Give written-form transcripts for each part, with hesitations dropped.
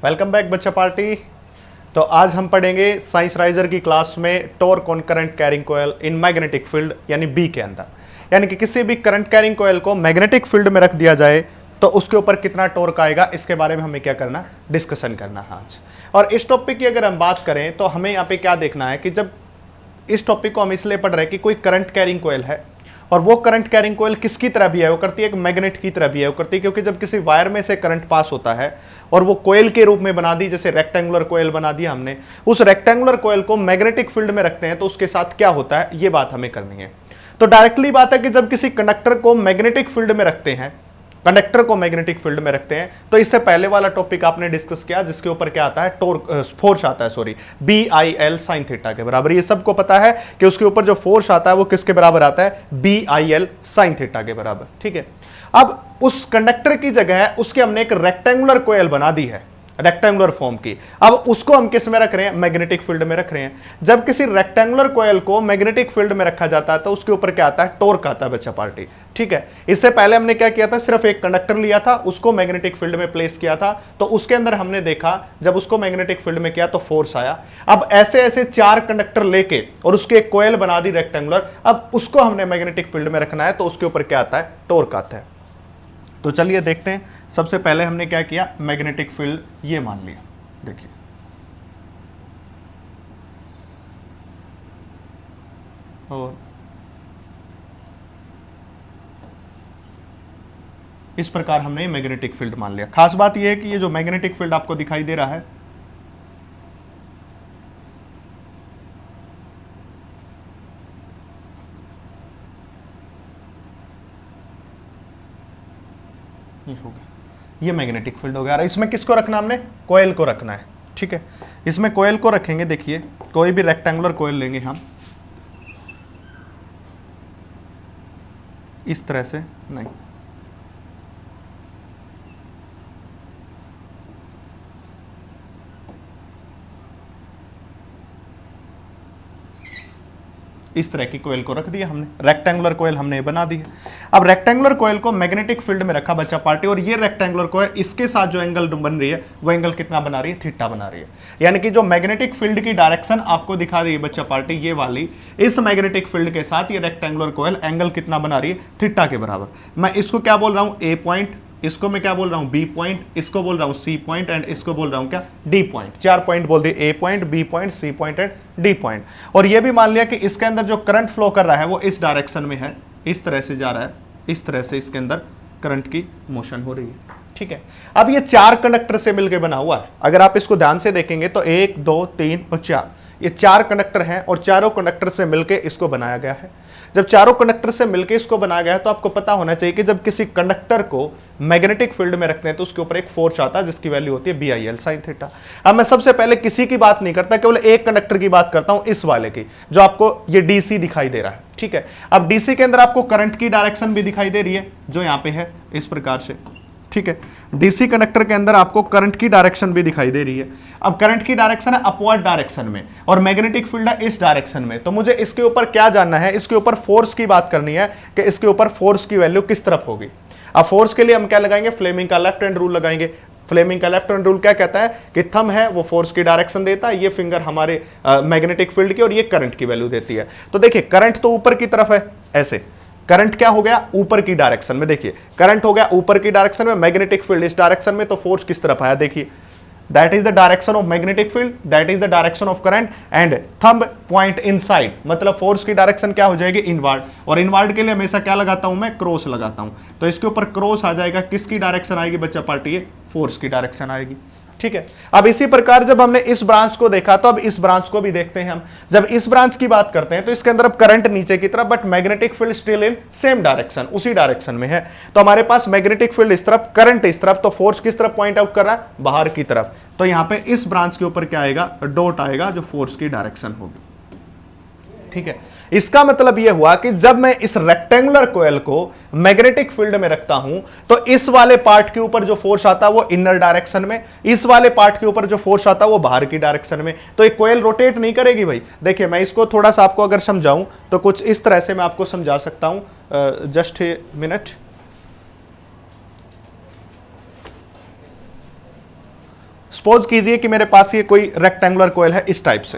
Welcome back बच्चा party. तो आज हम पढ़ेंगे साइंस राइजर की क्लास में torque on current carrying coil in magnetic field यानी बी के अंदर, यानी कि किसी भी करंट कैरिंग कॉइल को मैग्नेटिक फील्ड में रख दिया जाए तो उसके ऊपर कितना टॉर्क आएगा, इसके बारे में हमें क्या करना, डिस्कशन करना है आज। और इस टॉपिक की अगर हम बात करें तो हमें यहाँ पे क्या देखना है कि जब इस टॉपिक को हम इसलिए पढ़ रहे हैं कि कोई करंट कैरिंग कॉइल है और वो करंट कैरिंग कॉइल किसकी तरह बिहेव करती है, एक मैग्नेट की तरह बिहेव करती है। क्योंकि जब किसी वायर में से करंट पास होता है और वो कॉइल के रूप में बना दी, जैसे रेक्टेंगुलर कॉइल बना दिया हमने, उस रेक्टेंगुलर कॉइल को मैग्नेटिक फील्ड में रखते हैं तो उसके साथ क्या होता है, ये बात हमें करनी है। तो डायरेक्टली बात है कि जब किसी कंडक्टर को मैग्नेटिक फील्ड में रखते हैं, कंडक्टर को मैग्नेटिक फील्ड में रखते हैं, तो इससे पहले वाला टॉपिक आपने डिस्कस किया जिसके ऊपर क्या आता है, टॉर्क फोर्स आता है, सॉरी BIL sin थीटा के बराबर। ये सबको पता है कि उसके ऊपर जो फोर्स आता है वो किसके बराबर आता है, BIL sin थीटा के बराबर। ठीक है, अब उस कंडक्टर की जगह उसके हमने एक रेक्टेंगुलर कॉइल बना दी है, रेक्टेंगुलर फॉर्म की। अब उसको हम किस में रख रहे हैं, मैग्नेटिक फील्ड में रख रहे हैं। जब किसी रेक्टेंगुलर कॉइल को मैग्नेटिक फील्ड में रखा जाता है तो उसके ऊपर क्या आता है, टॉर्क आता है बच्चा पार्टी। ठीक है, इससे पहले हमने क्या किया था, सिर्फ एक कंडक्टर लिया था, उसको मैग्नेटिक फील्ड में प्लेस किया था, तो उसके अंदर हमने देखा जब उसको मैग्नेटिक फील्ड में किया तो फोर्स आया। अब ऐसे ऐसे चार कंडक्टर लेके और उसके एक कॉइल बना दी रेक्टेंगुलर, अब उसको हमने मैग्नेटिक फील्ड में रखना है तो उसके ऊपर क्या आता है, टॉर्क आता है। तो चलिए देखते हैं। सबसे पहले हमने क्या किया, मैग्नेटिक फील्ड ये मान लिया। देखिए और इस प्रकार हमने मैग्नेटिक फील्ड मान लिया। खास बात यह है कि ये जो मैग्नेटिक फील्ड आपको दिखाई दे रहा है, ये हो गया, ये मैग्नेटिक फील्ड हो गया। इसमें किसको रखना, हमने कॉइल को रखना है। ठीक है, इसमें कॉइल को रखेंगे। देखिए कोई भी रेक्टेंगुलर कॉइल लेंगे हम, इस तरह से नहीं, इस तरह की कोयल को रख दिया हमने, रेक्टेंगुलर कोयल हमने बना दी है। अब रेक्टेंगुलर कोयल को मैग्नेटिक फील्ड में रखा बच्चा पार्टी, और ये रेक्टेंगुलर कोयल इसके साथ जो एंगल बन रही है वो एंगल कितना बना रही है, थीटा बना रही है। यानी कि जो मैग्नेटिक फील्ड की डायरेक्शन आपको दिखा रही है बच्चा पार्टी, ये वाली, इस मैग्नेटिक फील्ड के साथ ये रेक्टेंगुलर कोयल एंगल कितना बना रही है, थीटा के बराबर। मैं इसको क्या बोल रहा हूं, ए पॉइंट, इसको मैं क्या बोल रहा हूं, बी पॉइंट, इसको बोल रहा हूं सी पॉइंट, एंड इसको बोल रहा हूं क्या, डी पॉइंट। चार पॉइंट बोल दिए, A point, B point, C point and D point. और ये भी मान लिया कि इसके अंदर जो करंट फ्लो कर रहा है वो इस डायरेक्शन में है, इस तरह से जा रहा है, इस तरह से इसके अंदर करंट की मोशन हो रही है। ठीक है, अब ये चार कंडक्टर से मिलकर बना हुआ है। अगर आप इसको ध्यान से देखेंगे तो 1 2 3 और 4, ये चार कंडक्टर हैं और चारों कंडक्टर से मिलकर इसको बनाया गया है। जब चारों कंडक्टर से मिलकर इसको बनाया गया है तो आपको पता होना चाहिए कि जब किसी कंडक्टर को मैग्नेटिक फील्ड में रखते हैं तो उसके ऊपर एक फोर्स आता है जिसकी वैल्यू होती है BIL sin थीटा। अब मैं सबसे पहले किसी की बात नहीं करता, केवल एक कंडक्टर की बात करता हूं, इस वाले की, जो आपको ये DC दिखाई दे रहा है। ठीक है, अब DC के अंदर आपको करंट की डायरेक्शन भी दिखाई दे रही है जो यहां पे है इस प्रकार से। ठीक है, DC कंडक्टर के अंदर आपको करंट की डायरेक्शन भी दिखाई दे रही है। अब करंट की डायरेक्शन है अपवर्ड डायरेक्शन में और मैग्नेटिक फील्ड है इस डायरेक्शन में। तो मुझे इसके ऊपर क्या जानना है, इसके ऊपर फोर्स की बात करनी है कि इसके ऊपर फोर्स की वैल्यू किस तरफ होगी। अब फोर्स के लिए हम क्या लगाएंगे, फ्लेमिंग का लेफ्ट हैंड रूल लगाएंगे। फ्लेमिंग का लेफ्ट हैंड रूल क्या कहता है कि थंब है वो फोर्स की डायरेक्शन देता है, ये फिंगर हमारे मैग्नेटिक फील्ड की, और ये करंट की वैल्यू देती है। तो देखिए करंट तो ऊपर की तरफ है, ऐसे करंट क्या हो गया, ऊपर की डायरेक्शन में। देखिए करंट हो गया ऊपर की डायरेक्शन में, मैग्नेटिक फील्ड इस डायरेक्शन में, तो फोर्स किस तरफ आया, देखिए that is the direction of magnetic field, that is the direction of current, and thumb point inside, मतलब फोर्स की डायरेक्शन क्या हो जाएगी, इनवर्ड। और इनवर्ड के लिए हमेशा क्या लगाता हूं मैं, क्रॉस लगाता हूं। तो इसके ऊपर क्रॉस आ जाएगा, किसकी डायरेक्शन आएगी बच्चा पार्टी, ये फोर्स की डायरेक्शन आएगी। ठीक है, अब इसी प्रकार जब हमने इस ब्रांच को देखा तो अब इस ब्रांच को भी देखते हैं हम। जब इस ब्रांच की बात करते हैं तो इसके अंदर अब करंट नीचे की तरफ, but magnetic field still in same direction, उसी डायरेक्शन में है। तो हमारे पास मैग्नेटिक फील्ड इस तरफ, करंट इस तरफ, तो फोर्स किस तरफ पॉइंट आउट कर रहा है, बाहर की तरफ। तो यहां पे इस ब्रांच के ऊपर क्या आएगा, डॉट आएगा, जो फोर्स की डायरेक्शन होगी। ठीक है, इसका मतलब यह हुआ कि जब मैं इस रेक्टेंगुलर कॉइल को मैग्नेटिक फील्ड में रखता हूं तो इस वाले पार्ट के ऊपर जो फोर्स आता है वो इनर डायरेक्शन में, इस वाले पार्ट के ऊपर जो फोर्स आता है वो बाहर की डायरेक्शन में। तो एक कॉइल रोटेट नहीं करेगी भाई। देखिए मैं इसको थोड़ा सा आपको अगर समझाऊं तो कुछ इस तरह से मैं आपको समझा सकता हूं, जस्ट ए मिनट। सपोज कीजिए कि मेरे पास ये कोई रेक्टेंगुलर कॉइल है इस टाइप से,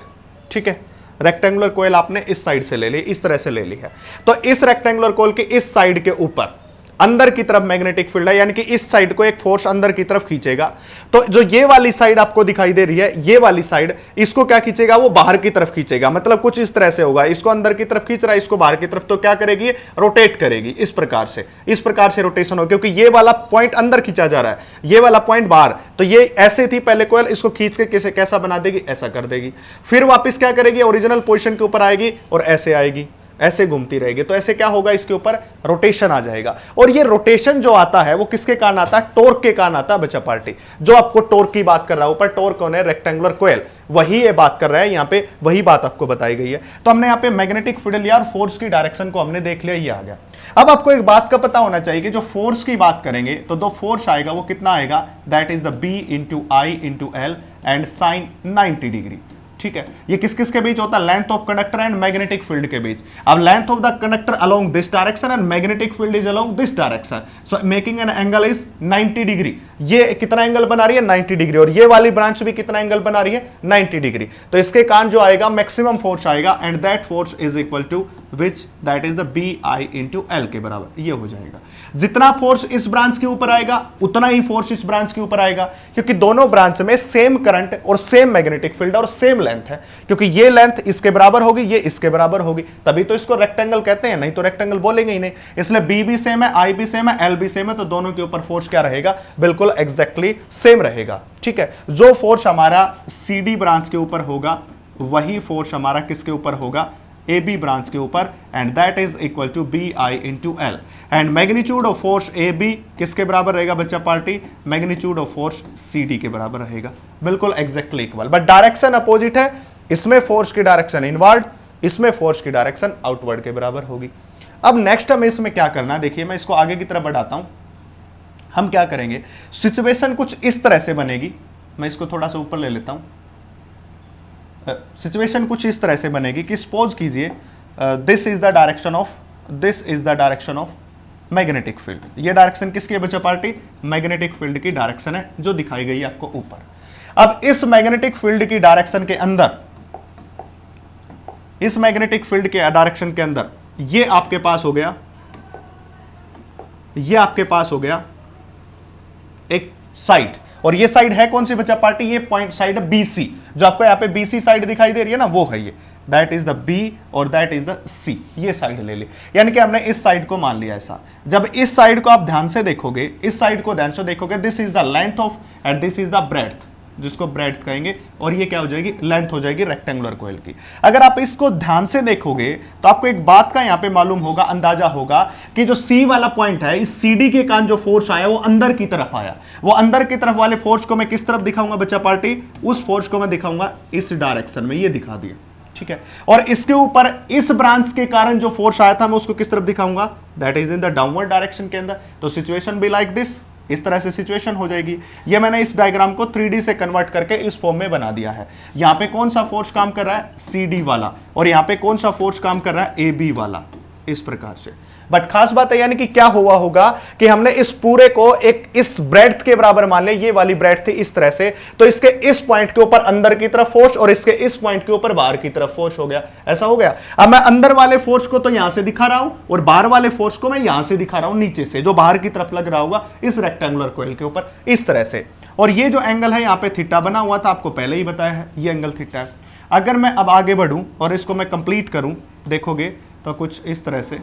ठीक है, रेक्टेंगुलर कॉइल आपने इस साइड से ले ली, इस तरह से ले ली है, तो इस रेक्टेंगुलर कॉइल के इस साइड के ऊपर अंदर की तरफ मैग्नेटिक फील्ड है, यानी कि इस साइड को एक फोर्स अंदर की तरफ खींचेगा। तो जो ये वाली साइड आपको दिखाई दे रही है, ये वाली साइड, इसको क्या खींचेगा, वो बाहर की तरफ खींचेगा। मतलब कुछ इस तरह से होगा, इसको अंदर की तरफ खींच रहा है, इसको बाहर की तरफ, तो क्या करेगी, रोटेट करेगी इस प्रकार से रोटेशन हो, क्योंकि ये वाला पॉइंट अंदर खींचा जा रहा है, ये वाला पॉइंट बाहर। तो ये ऐसे थी पहले कॉइल, इसको खींच के कैसा बना देगी, ऐसा कर देगी। फिर वापस क्या करेगी, ओरिजिनल पोजीशन के ऊपर आएगी और ऐसे आएगी, ऐसे घूमती रहेगी। तो ऐसे क्या होगा, इसके ऊपर रोटेशन आ जाएगा। और ये रोटेशन जो आता है वो किसके कारण आता है, टॉर्क के कारण आता है बच्चा पार्टी। जो आपको टॉर्क की बात कर रहा है, ऊपर टॉर्क कौन है, रेक्टेंगुलर कॉइल, वही ये बात कर रहा है, यहां पे वही बात आपको बताई गई है। तो हमने यहां पे मैग्नेटिक फील्ड लिया और फोर्स की डायरेक्शन को हमने देख लिया, ये आ गया। अब आपको एक बात का पता होना चाहिए कि जो फोर्स की बात करेंगे तो दो फोर्स आएगा, वो कितना आएगा, that is the B into I into L and sine 90 degree. ठीक है, ये किस किस के बीच होता है, length of conductor and magnetic field के बीच। अब length of the conductor along this direction and magnetic field is along this direction, so making an angle is 90 degree. ये कितना एंगल बना रही है, 90 डिग्री, और ये वाली ब्रांच भी कितना एंगल बना रही है, 90 डिग्री। तो इसके कारण जो आएगा मैक्सिमम फोर्स आएगा, and that force is equal to which, that is the BI into L के बराबर ये हो जाएगा। जितना फोर्स इस ब्रांच के ऊपर आएगा उतना ही फोर्स इस ब्रांच के ऊपर आएगा, क्योंकि दोनों ब्रांच में सेम करंट और सेम मैग्नेटिक फील्ड और सेम लेंथ है। क्योंकि ये लेंथ इसके बराबर होगी, ये इसके बराबर होगी, तभी तो इसको रेक्टेंगल कहते हैं, नहीं तो रेक्टेंगल बोलेंगे ही नहीं। इसलिए B भी सेम है, I भी सेम है, L भी सेम है, तो दोनों के ऊपर फोर्स क्या रहेगा, बिल्कुल एग्जैक्टली सेम रहेगा। ठीक है, जो फोर्स हमारा CD ब्रांच के ऊपर होगा वही फोर्स हमारा किसके ऊपर होगा, AB ब्रांच के ऊपर, and that is equal to BI into L. And magnitude of force AB किसके बराबर रहेगा बच्चा party, magnitude of force CD के बराबर रहेगा, बिल्कुल exactly equal. But direction opposite है, इसमें फोर्स की डायरेक्शन इनवर्ड, इसमें फोर्स की डायरेक्शन आउटवर्ड के बराबर होगी। अब नेक्स्ट हमें इसमें क्या करना है, देखिए मैं इसको आगे की तरफ बढ़ाता हूं। हम क्या करेंगे, सिचुएशन कुछ इस तरह से बनेगी, मैं इसको थोड़ा सा ऊपर ले लेता हूं। सिचुएशन कुछ इस तरह से बनेगी कि सपोज कीजिए this is the direction of magnetic field. ये डायरेक्शन किसकी है बच्चा पार्टी, मैग्नेटिक फील्ड की डायरेक्शन है जो दिखाई गई है आपको ऊपर। अब इस मैग्नेटिक फील्ड की डायरेक्शन के अंदर, इस मैग्नेटिक फील्ड के डायरेक्शन के अंदर ये आपके पास हो गया, ये आपके पास हो गया एक साइड, और ये साइड है कौन सी बच्चा पार्टी, ये पॉइंट साइड है BC, जो आपको यहां पे BC साइड दिखाई दे रही है ना, वो है ये, दैट इज द B और दैट इज द C। ये साइड ले ली, यानी कि हमने इस साइड को मान लिया ऐसा। जब इस साइड को आप ध्यान से देखोगे, इस साइड को ध्यान से देखोगे, this is the length of and this is the breadth, जिसको ब्रेड्थ कहेंगे, और ये क्या हो जाएगी, लेंथ हो जाएगी रेक्टेंगुलर कॉइल की। अगर आप इसको ध्यान से देखोगे तो आपको एक बात का यहां पे मालूम होगा, अंदाजा होगा कि जो C वाला पॉइंट है, इस CD के कारण जो फोर्स आया वो अंदर की तरफ आया। वो अंदर की तरफ वाले फोर्स को मैं किस तरफ दिखाऊंगा बच्चा पार्टी, उस फोर्स को मैं दिखाऊंगा इस डायरेक्शन में, ये दिखा दिया। ठीक है, और इसके ऊपर इस ब्रांच के कारण जो फोर्स आया था मैं उसको किस तरफ दिखाऊंगा, that is in the downward direction के अंदर। तो सिचुएशन भी लाइक दिस, इस तरह से सिचुएशन हो जाएगी। ये मैंने इस डायग्राम को 3D से कन्वर्ट करके इस फॉर्म में बना दिया है। यहां पे कौन सा फोर्स काम कर रहा है, CD वाला, और यहां पे कौन सा फोर्स काम कर रहा है, AB वाला, इस प्रकार से। बट खास बात है यानी कि क्या हुआ होगा कि हमने इस पूरे को एक इस ब्रेड्थ के बराबर मान लिया, ये वाली ब्रेड्थ थी इस तरह से, तो इसके इस पॉइंट के ऊपर अंदर की तरफ फोर्स और इसके इस पॉइंट के ऊपर बाहर की तरफ फोर्स हो गया, ऐसा हो गया। अब मैं अंदर वाले फोर्स को तो यहां से दिखा रहा हूं और बाहर वाले फोर्स को मैं यहां से दिखा रहा हूं, नीचे से, जो बाहर की तरफ लग रहा होगा इस रेक्टेंगुलर कॉइल के ऊपर, इस तरह से। और ये जो एंगल है यहां पे थीटा बना हुआ था, आपको पहले ही बताया है, ये एंगल थीटा है। अगर मैं अब आगे बढ़ूं और इसको मैं कंप्लीट करूं, देखोगे तो कुछ इस तरह से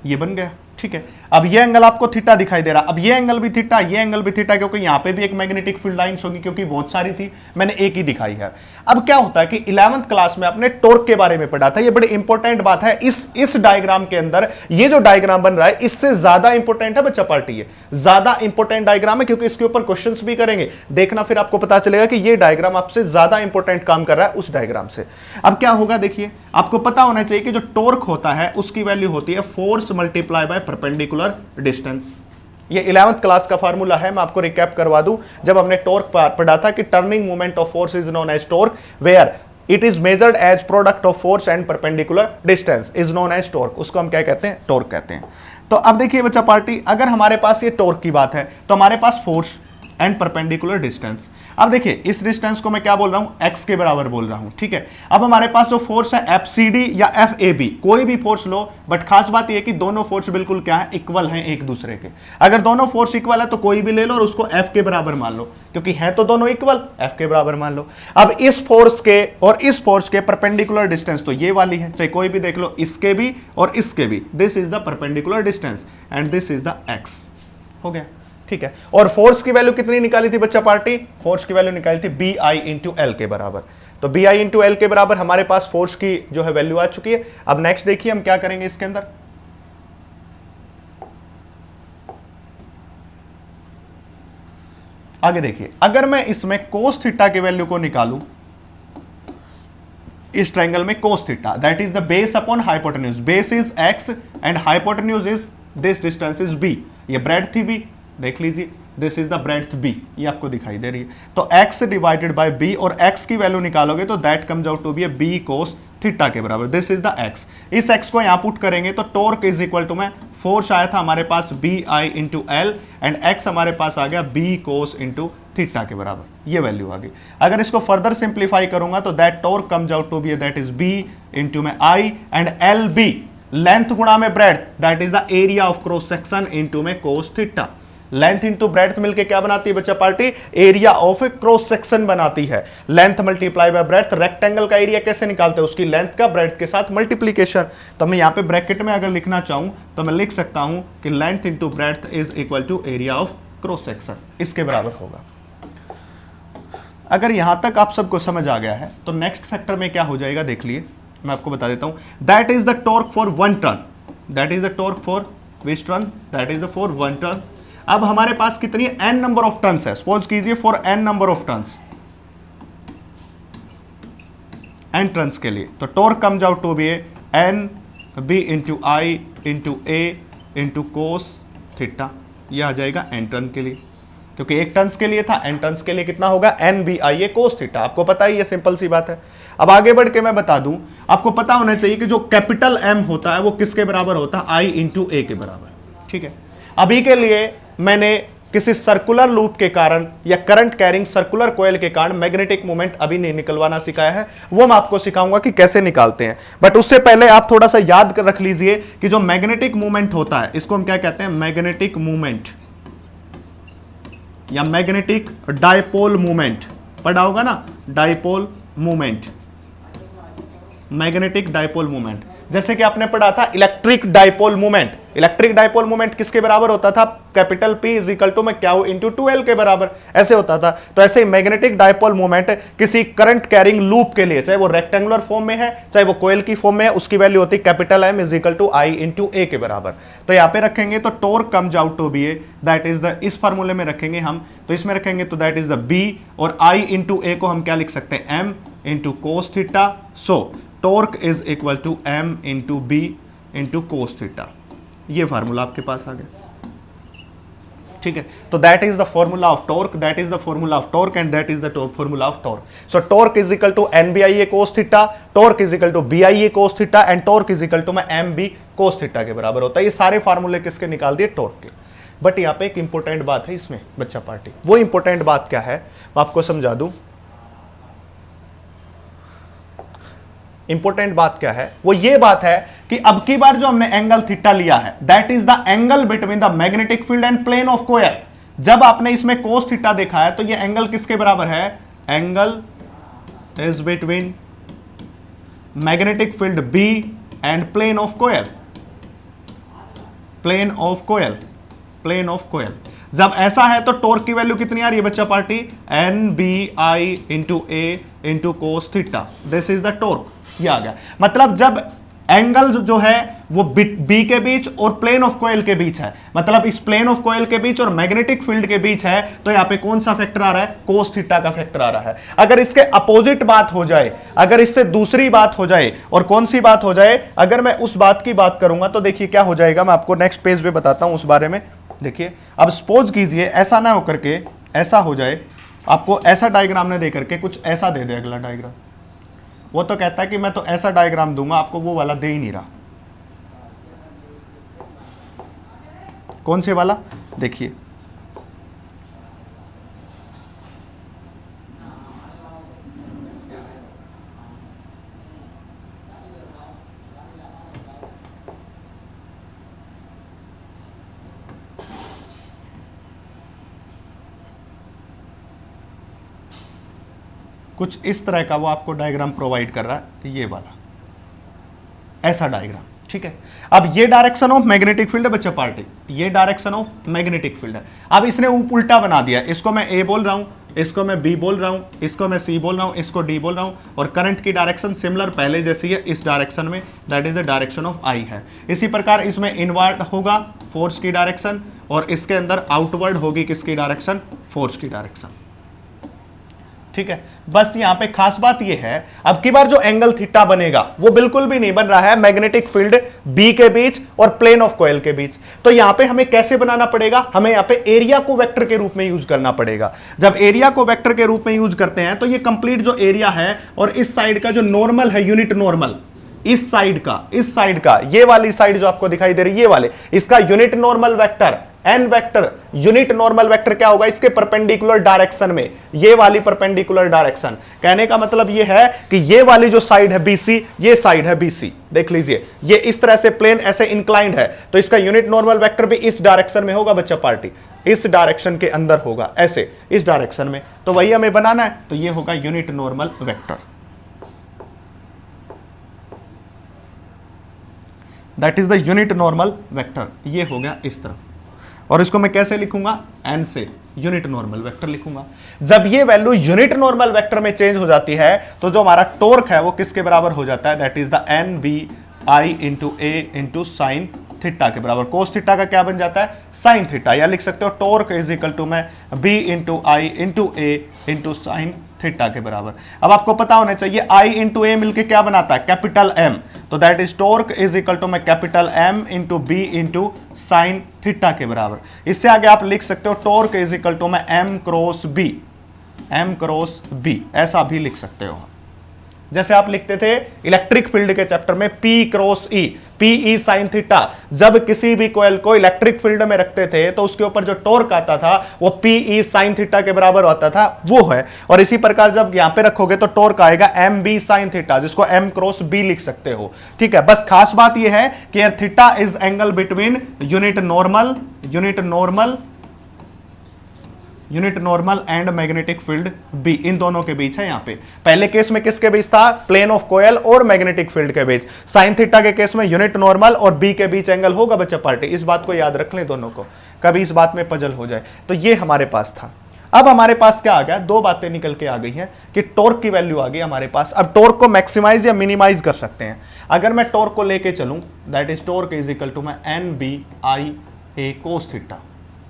ये बन गया। ठीक है, अब ये एंगल आपको थीटा दिखाई दे रहा, अब ये एंगल भी थीटा, ये एंगल भी थीटा, क्योंकि यहां पे भी एक मैग्नेटिक फील्ड लाइंस होगी, क्योंकि बहुत सारी थी, मैंने एक ही दिखाई है। अब क्या होता है कि 11th क्लास में आपने टॉर्क के बारे में पढ़ा था, ये बड़ी इंपॉर्टेंट बात है। इस डायग्राम के अंदर ये जो डायग्राम बन रहा है इससे ज्यादा इंपॉर्टेंट है बच्चा पार्टी, ये ज्यादा इंपॉर्टेंट डायग्राम है, क्योंकि इसके ऊपर क्वेश्चंस भी करेंगे। देखना फिर आपको पता चलेगा कि ये डायग्राम आपसे ज्यादा इंपॉर्टेंट काम कर रहा है उस डायग्राम से। अब क्या होगा, देखिए आपको पता होना चाहिए कि जो टॉर्क होता है उसकी वैल्यू होती है force multiply by perpendicular distance. ये 11th क्लास का फार्मूला है, मैं आपको रिकैप करवा दूं। जब हमने टॉर्क पढ़ा था कि turning moment of force is known as torque, where it is measured as product of force and perpendicular distance is known as torque. उसको हम क्या कहते हैं, टॉर्क कहते हैं। तो अब देखिए बच्चा पार्टी, अगर हमारे पास ये टॉर्क की बात है तो हमारे पास फोर्स एंड परपेंडिकुलर डिस्टेंस। अब देखिए इस डिस्टेंस को मैं क्या बोल रहा हूं, x के बराबर बोल रहा हूं, ठीक है। अब हमारे पास जो फोर्स है FCD या FAB, कोई भी फोर्स लो, बट खास बात यह कि दोनों फोर्स बिल्कुल क्या है, इक्वल हैं एक दूसरे के। अगर दोनों फोर्स इक्वल है तो कोई भी ले लो और उसको F के बराबर मान लो, क्योंकि है तो दोनों इक्वल, F के बराबर मान लो। अब इस फोर्स के और इस फोर्स के परपेंडिकुलर डिस्टेंस तो ये वाली है, चाहे कोई भी देख लो, इसके भी और इसके भी। This is the perpendicular distance and this is the x। हो गया, ठीक है। और फोर्स की वैल्यू कितनी निकाली थी बच्चा पार्टी, फोर्स की वैल्यू निकाली थी BI इंटू एल के बराबर। तो BI इंटू एल के बराबर हमारे पास फोर्स की जो है वैल्यू आ चुकी है। अब नेक्स्ट देखिए हम क्या करेंगे इसके अंदर। आगे देखिए, अगर मैं इसमें कोस थीटा की वैल्यू को निकालूं, इस ट्रायंगल में cos theta, that is the base upon hypotenuse, base is x and hypotenuse is this distance is b। ये ब्रेड्थ थी b, देख लीजिए, this is the breadth b, ये आपको दिखाई दे रही है। तो x डिवाइडेड बाय b, और x की वैल्यू निकालोगे तो that comes out to be b cos theta के बराबर। This is the x। इस x को यहां पुट करेंगे तो टॉर्क इज इक्वल टू, में फोर्स आया था हमारे पास BI into L and x हमारे पास आ गया b कोस इंटू थीटा के बराबर, ये वैल्यू आ गई। अगर इसको फर्दर सिंप्लीफाई करूंगा तो that torque comes out to be, that is b into में I and L B, length गुणा में breadth, that is the area of cross section into में cos theta. Length into breadth मिलके क्या बनाती है बच्चा party, area of a cross section बनाती है। Length multiply by breadth, rectangle का एरिया कैसे निकालते हैं, उसकी लेंथ का ब्रेड्थ के साथ मल्टीप्लीकेशन। तो मैं यहां पे ब्रैकेट में अगर लिखना चाहूं तो मैं लिख सकता हूं कि length into breadth is equal to area of cross section, इसके बराबर होगा। अगर यहां तक आप सबको समझ आ गया है तो नेक्स्ट फैक्टर में क्या हो जाएगा देख लिए, मैं आपको बता देता हूं। That is the torque for one turn, that is the torque for which turn, that is the for one turn. अब हमारे पास कितनी n नंबर ऑफ टर्न्स है, सपोज कीजिए for n number of turns, n turns के लिए, तो torque comes out to be n b into I into A into cos theta, यह आ जाएगा n टर्न के लिए, क्योंकि एक टर्न्स के लिए था, n टर्न्स के लिए कितना होगा n b i a cos theta. आपको पता ही है, सिंपल सी बात है। अब आगे बढ़ के मैं बता दूं, आपको पता होना चाहिए कि जो कैपिटल M होता है वो किसके बराबर होता है, I इंटू ए के बराबर, ठीक है। अभी के लिए मैंने किसी सर्कुलर लूप के कारण या करंट कैरिंग सर्कुलर कॉइल के कारण मैग्नेटिक मोमेंट अभी नहीं निकलवाना सिखाया है, वो मैं आपको सिखाऊंगा कि कैसे निकालते हैं। बट उससे पहले आप थोड़ा सा याद कर रख लीजिए कि जो मैग्नेटिक मूवमेंट होता है इसको हम क्या कहते हैं, मैग्नेटिक मूवमेंट या मैग्नेटिक डायपोल मूवमेंट, पढ़ा होगा ना, dipole movement, magnetic dipole movement. जैसे कि आपने पढ़ा था electric dipole movement, electric dipole movement किसके बराबर होता था, capital P is equal to में क्या हो इंटू 2L के बराबर, ऐसे होता था। तो ऐसे ही मैग्नेटिक डायपोल मूवमेंट किसी करंट कैरिंग लूप के लिए, चाहे वो रेक्टेंगुलर फॉर्म में है चाहे वो कोयल की फॉर्म में है, उसकी वैल्यू होती है capital M is equal to I into A के बराबर। तो यहाँ पे रखेंगे तो torque comes out to be, that is the, इस फार्मूले में रखेंगे हम, तो इसमें रखेंगे तो दैट इज द B, और I इंटू ए को हम क्या लिख सकते हैं, M into cos theta. So torque is equal to M into B into cos theta, ये फार्मूला आपके पास आ गया, ठीक है। तो that is the formula of torque, that is the formula of torque and that is the formula of torque. So torque is equal to NBIA cos theta, torque is equal to BIA cos theta and torque is equal to MB cos theta के बराबर होता है। ये सारे फार्मूले किसके निकाल दिए, टॉर्क के। बट यहाँ पे एक इंपॉर्टेंट बात है इसमें बच्चा पार्टी, वो इंपॉर्टेंट बात क्या है मैं आपको समझा दूं। इंपॉर्टेंट बात क्या है, वो ये बात है कि अब की बार जो हमने एंगल थीटा लिया है, that is the angle between the magnetic field and plane of coil. जब आपने इसमें कोस थीटा देखा है तो ये एंगल किसके बराबर है, angle is between magnetic field B and plane of coil, plane of coil, plane of coil. जब ऐसा है तो टॉर्क की वैल्यू कितनी आ रही है बच्चा party, NBI into A into cos theta, this is the torque, ये आ गया। मतलब जब एंगल जो है वो B के बीच और प्लेन ऑफ कोयल के बीच है, मतलब इस प्लेन ऑफ कोयल के बीच और मैग्नेटिक फील्ड के बीच है, तो यहां पे कौन सा फैक्टर आ रहा है, कोस थीटा का फैक्टर आ रहा है। अगर इसके अपोजिट बात हो जाए, अगर इससे दूसरी बात हो जाए, और कौन सी बात हो जाए, अगर मैं उस बात की बात करूंगा तो देखिए क्या हो जाएगा, मैं आपको नेक्स्ट पेज पे बताता हूं उस बारे में। देखिए अब सपोज कीजिए ऐसा ना होकर के ऐसा हो जाए, आपको ऐसा डायग्राम ने दे करके कुछ ऐसा दे दे अगला डायग्राम, वो तो कहता है कि मैं तो ऐसा डायग्राम दूंगा, आपको वो वाला दे ही नहीं रहा। कौन से वाला, देखिए कुछ इस तरह का वो आपको डायग्राम प्रोवाइड कर रहा है, ये वाला ऐसा डायग्राम, ठीक है। अब ये डायरेक्शन ऑफ मैग्नेटिक फील्ड है बच्चा पार्टी, ये डायरेक्शन ऑफ मैग्नेटिक फील्ड है। अब इसने उल्टा बना दिया, इसको मैं ए बोल रहा हूं, इसको मैं बी बोल रहा हूं, इसको मैं सी बोल रहा हूं, इसको डी बोल रहा हूं, और करंट की डायरेक्शन सिमिलर पहले जैसी है इस डायरेक्शन में, that is the direction of I है। इसी प्रकार इसमें इनवर्ट होगा फोर्स की डायरेक्शन, और इसके अंदर आउटवर्ड होगी किसकी डायरेक्शन, फोर्स की डायरेक्शन, ठीक है। बस यहां पे खास बात यह है, अब की बार जो एंगल थीटा बनेगा वो बिल्कुल भी नहीं बन रहा है मैग्नेटिक फील्ड बी के बीच और प्लेन ऑफ कॉइल के बीच। तो यहां पे हमें कैसे बनाना पड़ेगा, हमें यहां पे एरिया को वेक्टर के रूप में यूज करना पड़ेगा। जब एरिया को वेक्टर के रूप में यूज करते हैं तो ये कंप्लीट जो एरिया है और इस साइड का जो नॉर्मल है, यूनिट नॉर्मल, इस साइड का ये वाली साइड जो आपको दिखाई दे रही है, ये वाले, इसका unit normal vector N vector, unit normal vector क्या होगा, इसके परपेंडिकुलर डायरेक्शन में, ये वाली परपेंडिकुलर डायरेक्शन। कहने का मतलब ये है कि ये वाली जो साइड है बीसी, ये साइड है बीसी, देख लीजिए ये इस तरह से प्लेन ऐसे इंक्लाइंड है, तो इसका यूनिट नॉर्मल वेक्टर भी इस डायरेक्शन में होगा बच्चा पार्टी, इस डायरेक्शन के अंदर होगा, ऐसे इस डायरेक्शन में। तो वही हमें बनाना है, तो ये होगा unit normal vector, that is the unit normal vector. ये हो गया इस तरफ, और इसको मैं कैसे लिखूंगा, एन से यूनिट नॉर्मल वेक्टर लिखूंगा। जब ये वैल्यू यूनिट नॉर्मल वेक्टर में चेंज हो जाती है तो जो हमारा टॉर्क है वो किसके बराबर हो जाता है, that is the N B I into A into sine theta के बराबर। कोस थीटा का क्या बन जाता है, साइन थीटा, या लिख सकते हो टॉर्क इज इक्वल टू में B into I into A into sine theta के बराबर। अब आपको पता होना चाहिए आई इंटू ए मिलकर क्या बनाता है, कैपिटल एम, तो that is torque is equal to में capital M into B into sine theta के बराबर। इससे आगे आप लिख सकते हो टॉर्क इज इक्वल टू में एम क्रॉस बी, ऐसा भी लिख सकते हो। जैसे आप लिखते थे इलेक्ट्रिक फील्ड के चैप्टर में P cross E, P E sine theta, जब किसी भी कॉइल को इलेक्ट्रिक फील्ड में रखते थे तो उसके ऊपर जो टॉर्क आता था वो पी ई साइन थीटा के बराबर होता था, वो है। और इसी प्रकार जब यहां पे रखोगे तो टॉर्क आएगा एम बी साइन थीटा, जिसको एम क्रॉस बी लिख सकते हो, ठीक है। बस खास बात यह है कि theta is angle between unit normal and magnetic field B, इन दोनों के बीच है। यहां पे पहले केस में किसके बीच था, प्लेन ऑफ कॉइल और मैग्नेटिक फील्ड के बीच। साइन थीटा के केस में यूनिट नॉर्मल और बी के बीच एंगल होगा बच्चा पार्टी, इस बात को याद रख लें दोनों को, कभी इस बात में पजल हो जाए। तो ये हमारे पास था। अब हमारे पास क्या आ गया, दो बातें निकल के आ गई हैं कि टॉर्क की वैल्यू आ गई हमारे पास। अब टॉर्क को मैक्सिमाइज या मिनिमाइज कर सकते हैं। अगर मैं टॉर्क को लेके चलूं, that is torque is equal to में N B I A cos theta,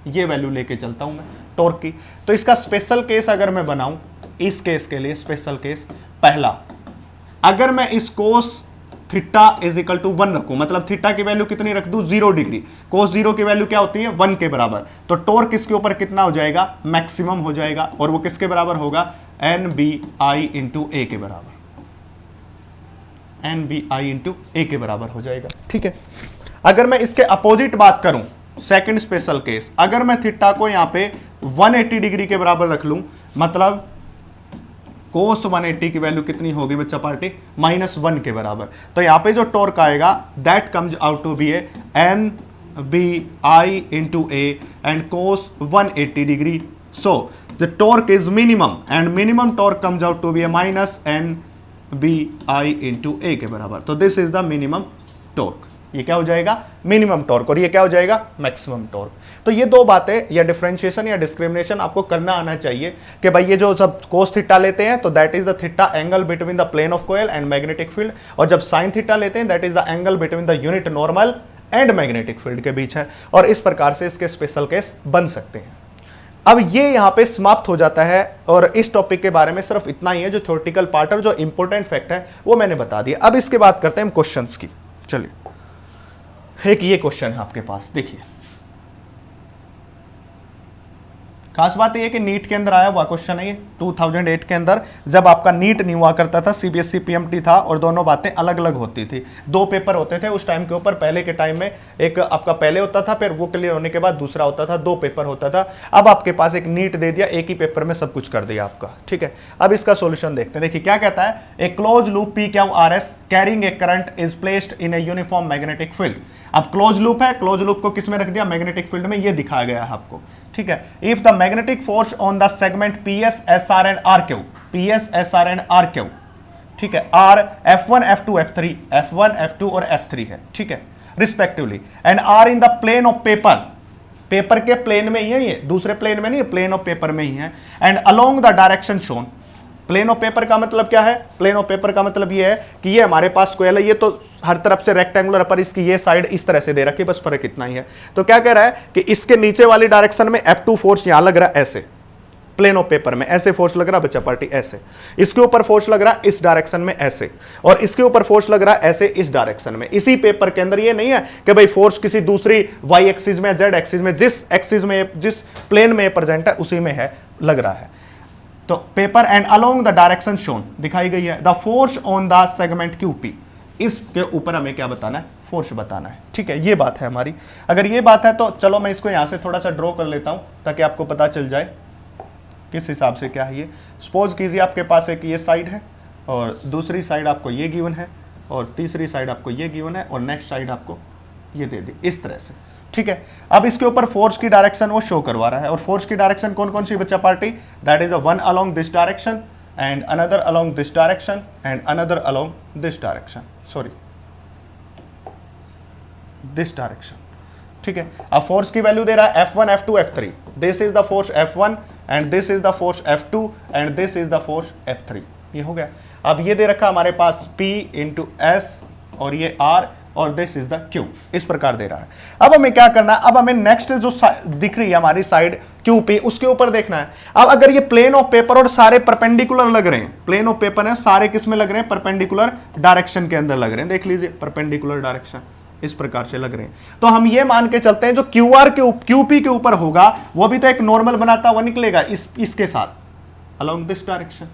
ये वैल्यू लेके चलता हूं मैं टॉर्क की। तो इसका स्पेशल केस अगर मैं बनाऊं, इस केस के लिए स्पेशल केस पहला, अगर मैं इस cos theta is equal to 1 रखूं, मतलब थीटा की वैल्यू कितनी रख दूं, 0 डिग्री, कोस 0 की वैल्यू क्या होती है 1 के बराबर, तो टॉर्क इसके ऊपर कितना हो जाएगा, मैक्सिमम हो जाएगा, और वो किसके बराबर होगा, N B I into A के बराबर, N B I into A के बराबर हो जाएगा, ठीक है। अगर मैं इसके अपोजिट बात करूं, सेकंड स्पेशल केस, अगर मैं थीटा को यहां पे 180 डिग्री के बराबर रख लूं, मतलब कोस 180 की वैल्यू कितनी होगी बच्चा पार्टी, -1 के बराबर, तो यहां पे जो टॉर्क आएगा that comes out to be N B I into A and cos 180 degree. So the torque is minimum and minimum torque comes out to be minus N B I into A के बराबर। तो this is the minimum torque, ये क्या हो जाएगा, minimum torque, और ये क्या हो जाएगा, मैक्सिमम टॉर्क। तो ये दो बातें या डिफरेंशिएशन या डिस्क्रिमिनेशन आपको करना आना चाहिए कि भाई ये जो सब कोस थीटा लेते हैं तो that is the theta angle between the plane of coil and magnetic field, और जब साइन थीटा लेते हैं that is the angle between the unit normal and magnetic field के बीच है, और इस प्रकार से इसके स्पेशल केस बन सकते हैं। अब ये यहां पे समाप्त हो जाता है, और इस टॉपिक के बारे में सिर्फ इतना ही है, जो थ्योरेटिकल पार्ट और जो इंपॉर्टेंट फैक्ट है वो मैंने बता दिया। अब इसके बाद करते हैं हम क्वेश्चंस की। चलिए, एक ये क्वेश्चन है आपके पास, देखिए खास बात यह है कि नीट के अंदर आया हुआ क्वेश्चन है ये 2008 के अंदर, जब आपका नीट नहीं हुआ करता था, सीबीएसई पीएमटी था और दोनों बातें अलग अलग होती थी। 2 पेपर होते थे उस टाइम के ऊपर। पहले के टाइम में एक आपका पहले होता था, फिर वो क्लियर होने के बाद दूसरा होता था, 2 पेपर होता था। अब आपके पास एक नीट दे दिया, एक ही पेपर में सब कुछ कर दिया आपका, ठीक है। अब इसका सोल्यूशन देखते हैं। देखिए क्या कहता है, a close loop P Q R S carrying a current is placed in a uniform magnetic field. अब क्लोज लूप है, क्लोज लूप को किस में रख दिया, मैग्नेटिक फील्ड में, ये दिखाया गया है आपको, ठीक है। If the magnetic force on the segment P S S R and R Q, P S S R and R Q, ठीक है, are F1 F2 F3, F1 F2 और F3 है, ठीक है, respectively, and R in the plane of paper, paper के plane में ही है ये, दूसरे प्लेन में नहीं, प्लेन ऑफ पेपर में ही है, and along the direction shown. Plane of paper का मतलब क्या है, प्लेन ऑफ पेपर का मतलब ये है कि ये हमारे पास कोयल है, ये तो हर तरफ से रेक्टेंगुलर, पर इसकी ये साइड इस तरह से दे रखी, बस फर्क इतना ही है। तो क्या कह रहा है कि इसके नीचे वाली डायरेक्शन में F2 फोर्स यहां लग रहा है ऐसे, प्लेन ऑफ पेपर में ऐसे फोर्स लग रहा है बच्चा पार्टी, ऐसे, इसके ऊपर फोर्स लग रहा है इस डायरेक्शन में ऐसे, और इसके ऊपर फोर्स लग रहा है ऐसे इस डायरेक्शन में। इसी पेपर के अंदर ये नहीं है कि भाई फोर्स किसी दूसरी वाई एक्सिस में, जेड एक्सिस में, जिस एक्सिस में, जिस प्लेन में प्रेजेंट है उसी में है, लग रहा है। तो paper and along the direction shown दिखाई गई है, the force on the segment Q P, इसके ऊपर हमें क्या बताना है, फोर्स बताना है, ठीक है। ये बात है हमारी। अगर ये बात है तो चलो मैं इसको यहां से थोड़ा सा ड्रॉ कर लेता हूं ताकि आपको पता चल जाए किस हिसाब से क्या है ये। सपोज कीजिए आपके पास एक ये साइड है और दूसरी साइड आपको ये गिवन है और तीसरी साइड आपको ये गिवन है और नेक्स्ट साइड आपको ये दे दी, इस तरह से, ठीक है। अब इसके ऊपर फोर्स की डायरेक्शन वो शो करवा रहा है, और फोर्स की डायरेक्शन कौन कौन सी बच्चा party, that is one along this direction and another along this direction and another along this direction, sorry this direction, ठीक है। अब फोर्स की वैल्यू दे रहा है F1 F2 F3, this is the force F1 and this is the force F2 and this is the force F3, ये हो गया। अब ये दे रखा हमारे पास P इंटू S और ये R और दिस इज द Q, इस प्रकार दे रहा है। अब हमें क्या करना है, अब हमें नेक्स्ट जो दिख रही है हमारी साइड QP, उसके ऊपर देखना है। अब अगर ये प्लेन ऑफ पेपर और सारे परपेंडिकुलर लग रहे हैं, प्लेन ऑफ पेपर है, सारे किस में लग रहे हैं, परपेंडिकुलर डायरेक्शन के अंदर लग रहे हैं, देख लीजिए परपेंडिकुलर डायरेक्शन इस प्रकार से लग रहे हैं। तो हम ये मान के चलते हैं जो QR के QP के ऊपर होगा वो भी तो एक नॉर्मल बनाता हुआ निकलेगा, इसके साथ अलोंग दिस डायरेक्शन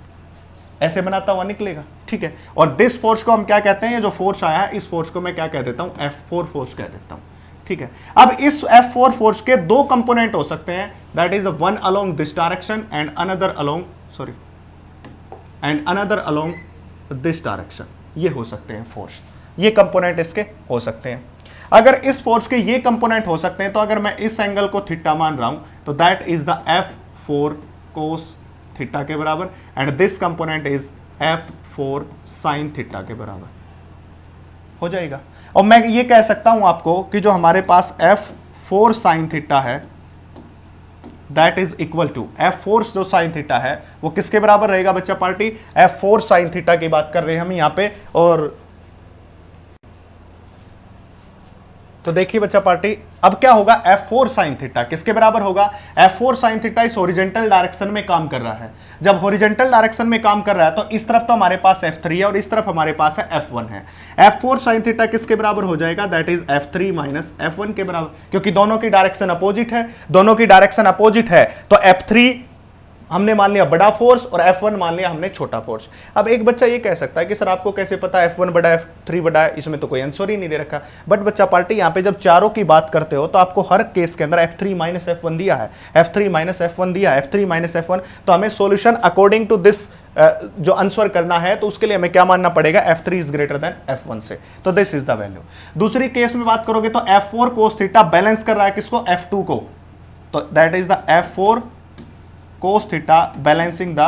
ऐसे बनाता हुआ निकलेगा, ठीक है। और दिस फोर्स को हम क्या कहते हैं, ये जो फोर्स आया है इस फोर्स को मैं क्या कह देता हूं, F4 फोर्स कह देता हूं, ठीक है। अब इस F4 फोर्स के 2 कंपोनेंट हो सकते हैं, that is one along this direction and another along, sorry, and another along this direction, ये हो सकते हैं फोर्स, ये कंपोनेंट इसके हो सकते हैं। अगर इस फोर्स के ये कंपोनेंट हो सकते हैं तो अगर मैं इस एंगल को थीटा मान रहा हूं तो that is the F4 cos theta के बराबर and this component is F4 sine theta के बराबर हो जाएगा। और मैं ये कह सकता हूं आपको कि जो हमारे पास F4 साइन थीटा है that is equal to F4 जो साइन थीटा है वो किसके बराबर रहेगा बच्चा पार्टी, F4 साइन थीटा की बात कर रहे हैं हम यहां पे। और तो देखिए बच्चा पार्टी अब क्या होगा, F4 साइन थीटा किसके बराबर होगा, F4 साइन थीटा इस हॉरिजॉन्टल डायरेक्शन में काम कर रहा है। जब हॉरिजॉन्टल डायरेक्शन में काम कर रहा है तो इस तरफ तो हमारे पास F3 है और इस तरफ हमारे पास है F1 है। F4 साइन थीटा किसके बराबर हो जाएगा, that is F3 minus F1 के बराबर, क्योंकि दोनों की डायरेक्शन अपोजिट है, दोनों की डायरेक्शन अपोजिट है तो F3 हमने मान लिया बड़ा फोर्स और F1 मान लिया हमने छोटा फोर्स। अब एक बच्चा ये कह सकता है कि सर आपको कैसे पता F1 बड़ा है F3 बड़ा है, इसमें तो कोई आंसर ही नहीं दे रखा। बट बच्चा पार्टी यहाँ पे जब चारों की बात करते हो तो आपको हर केस के अंदर F3 माइनस F1 दिया है, F3 माइनस F1 दिया है, F3 माइनस F1, तो हमें सॉल्यूशन अकॉर्डिंग टू दिस जो आंसर करना है तो उसके लिए हमें क्या मानना पड़ेगा, F3 is greater than F1 से, तो दिस इज द वैल्यू। दूसरी केस में बात करोगे तो F4 कोस थीटा बैलेंस कर रहा है किसको, F2 को, तो that is the F4 cos theta balancing the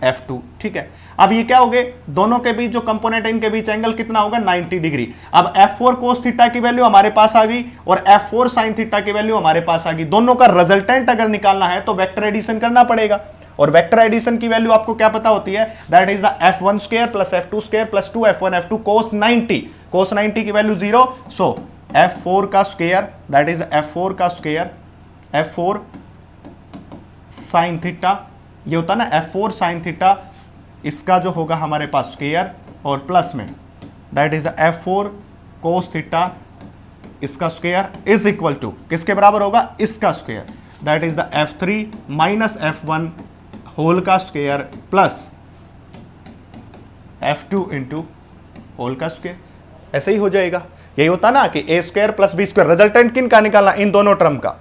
F2, ठीक है। अब ये क्या हो गए, दोनों के बीच जो कंपोनेंट है इनके बीच एंगल कितना होगा, 90 डिग्री। अब F4 कोस थीटा की वैल्यू हमारे पास आ गई और F4 साइन थीटा की वैल्यू हमारे पास आ गई। दोनों का रिजल्टेंट अगर निकालना है तो वेक्टर एडिशन करना पड़ेगा, और वेक्टर एडिशन की वैल्यू आपको क्या पता होती है, that is the F1 square plus F2 square plus 2F1 F2 कोस 90, कोस 90 की वैल्यू 0, सो F4 का स्क्वायर दैट इज F4 का स्क्वायर F4 साइन थीटा, ये होता ना F4 साइन थीटा, इसका जो होगा हमारे पास स्क्वायर और प्लस में that is F4 cos theta, इसका स्क्वायर इज इक्वल टू किसके बराबर होगा, इसका square. That is the F3 minus F1 whole का square plus F2 into whole का स्क्वायर। ऐसे ही हो जाएगा। यही होता ना कि A square plus B square. Resultant किन का निकालना? इन दोनों टर्म का।